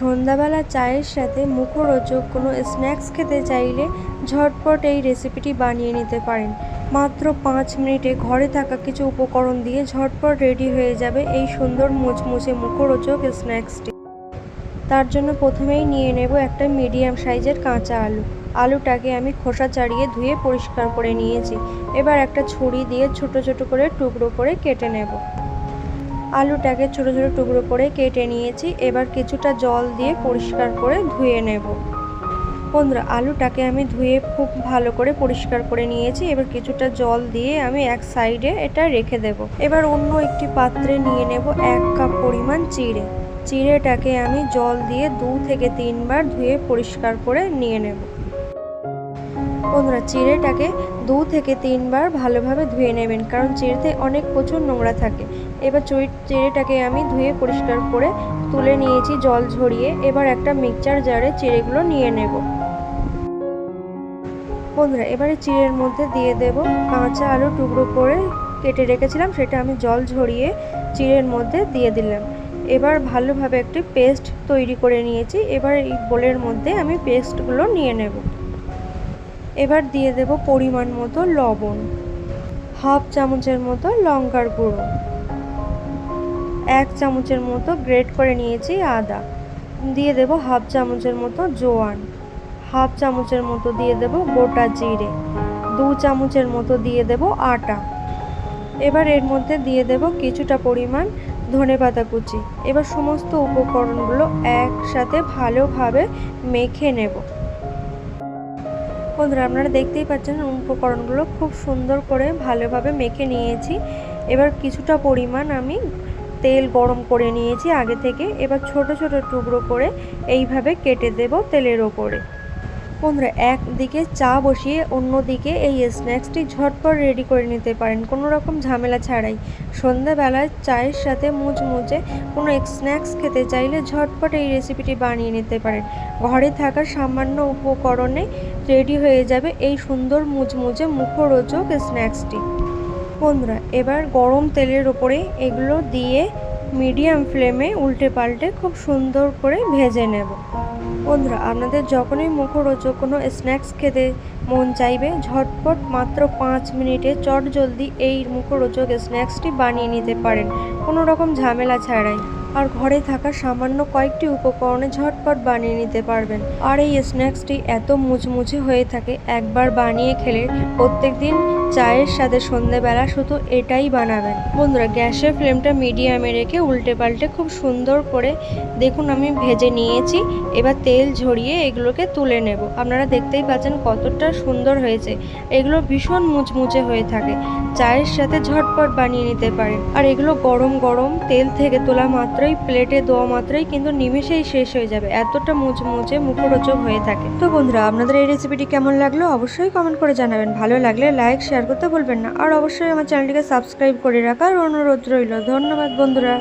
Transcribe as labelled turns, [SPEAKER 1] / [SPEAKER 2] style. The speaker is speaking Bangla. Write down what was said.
[SPEAKER 1] সন্ধ্যাবেলা চায়ের সাথে মুখরোচক কোনো স্ন্যাক্স খেতে চাইলে ঝটপট এই রেসিপিটি বানিয়ে নিতে পারেন। মাত্র 5 মিনিটে ঘরে থাকা কিছু উপকরণ দিয়ে ঝটপট রেডি হয়ে যাবে এই সুন্দর মুচমুচে মুখরোচক স্ন্যাক্সটি। তার জন্য প্রথমেই নিয়ে নেব একটা মিডিয়াম সাইজের কাঁচা আলু। আলুটাকে আমি খোসা ছাড়িয়ে ধুয়ে পরিষ্কার করে নিয়েছি। এবার একটা ছুরি দিয়ে ছোট ছোট করে টুকরো করে কেটে নেব। আলুটাকে ছোট ছোট টুকরো করে কেটে নিয়েছি। এবার কিছুটা জল দিয়ে পরিষ্কার করে ধুয়ে নেব। বন্ধুরা, আলুটাকে আমি ধুয়ে খুব ভালো করে পরিষ্কার করে নিয়েছি। এবার কিছুটা জল দিয়ে আমি এক সাইডে এটা রেখে দেব। এবার অন্য একটি পাত্রে নিয়ে নেব 1 কাপ পরিমাণ চিড়ে। চিড়েটাকে আমি জল দিয়ে 2 থেকে 3 বার ধুয়ে পরিষ্কার করে নিয়ে নেব। বন্ধুরা, চিড়েটাকে 2 থেকে 3 বার ভালোভাবে ধুয়ে নেবেন, কারণ চিড়েতে অনেক প্রচুর নোংরা থাকে। এবার চিড়েটাকে আমি ধুয়ে পরিষ্কার করে তুলে নিয়েছি জল ঝরিয়ে। এবার একটা মিক্সচার জারে চিড়েগুলো নিয়ে নেব। বন্ধুরা, এবারে চিড়ের মধ্যে দিয়ে দেব কাঁচা আলু টুকরো করে কেটে রেখেছিলাম, সেটা আমি জল ঝরিয়ে চিড়ের মধ্যে দিয়ে দিলাম। এবার ভালোভাবে একটি পেস্ট তৈরি করে নিয়েছি। এবার এই বোলের মধ্যে আমি পেস্টগুলো নিয়ে নেব। এবার দিয়ে দেব পরিমাণ মতো লবণ, হাফ চামচের মতো লঙ্কার গুঁড়ো, 1 চামচের মতো গ্রেট করে নিয়েছি আদা, দিয়ে দেব হাফ চামচের মতো জোয়ান, হাফ চামচের মতো দিয়ে দেব গোটা জিরে, 2 চামচের মতো দিয়ে দেব আটা। এবার এর মধ্যে দিয়ে দেব কিছুটা পরিমাণ ধনেপাতা কুচি। এবার সমস্ত উপকরণগুলো একসাথে ভালোভাবে মেখে নেব। বন্ধুরা, আপনারা দেখতেই পাচ্ছেন উপকরণগুলো খুব সুন্দর করে ভালোভাবে মেখে নিয়েছি। এবার কিছুটা পরিমাণ আমি তেল গরম করে নিয়েছি আগে থেকে। এবার ছোট ছোট টুকরো করে এইভাবে কেটে দেব তেলের ওপরে। বন্ধুরা, একদিকে চা বসিয়ে অন্যদিকে এই স্ন্যাক্সটি ঝটপট রেডি করে নিতে পারেন কোনো রকম ঝামেলা ছাড়াই। সন্ধ্যাবেলায় চায়ের সাথে মুচমুচে কোনো স্ন্যাক্স খেতে চাইলে ঝটপট এই রেসিপিটি বানিয়ে নিতে পারেন। ঘরে থাকা সামান্য উপকরণে রেডি হয়ে যাবে এই সুন্দর মুচমুচে মুখরোচক স্ন্যাক্সটি। বন্ধুরা, এবার গরম তেলের ওপরে এগুলো দিয়ে মিডিয়াম ফ্লেমে উল্টে পাল্টে খুব সুন্দর করে ভেজে নেব। বন্ধুরা, আপনাদের যখনই মুখরোচক কোনো স্ন্যাক্স খেতে মন চাইবে, ঝটপট মাত্র 5 মিনিটে চটজলদি এই মুখরোচক স্ন্যাক্সটি বানিয়ে নিতে পারেন কোনো রকম ঝামেলা ছাড়াই। আর ঘরে থাকা সামান্য কয়েকটি উপকরণে ঝটপট বানিয়ে নিতে পারবেন। আর এই স্ন্যাক্সটি এত মুচমুচে হয়ে থাকে, একবার বানিয়ে খেলে প্রত্যেক দিন চায়ের সাথে সন্ধ্যেবেলা শুধু এটাই বানাবেন। বন্ধুরা, গ্যাসের ফ্লেমটা মিডিয়ামে রেখে উল্টে পাল্টে খুব সুন্দর করে দেখুন আমি ভেজে নিয়েছি। এবার তেল ঝরিয়ে এগুলোকে তুলে নেব। আপনারা দেখতেই পাচ্ছেন কতটা সুন্দর হয়েছে। এগুলো ভীষণ মুচমুচে হয়ে থাকে, চায়ের সাথে ঝটপট বানিয়ে নিতে পারেন। আর এগুলো গরম গরম তেল থেকে তোলা মাত্রই প্লেটে দেওয়া মাত্রই কিন্তু নিমেষেই শেষ হয়ে যাবে, এতটা মুচমুচে মুখরোচক হয়ে থাকে। তো বন্ধুরা, আপনাদের এই রেসিপিটি কেমন লাগলো অবশ্যই কমেন্ট করে জানাবেন। ভালো লাগলে লাইক শেয়ার করতে ভুলবেন না। আর অবশ্যই আমার চ্যানেলটিকে সাবস্ক্রাইব করে রাখার অনুরোধ রইল। ধন্যবাদ বন্ধুরা।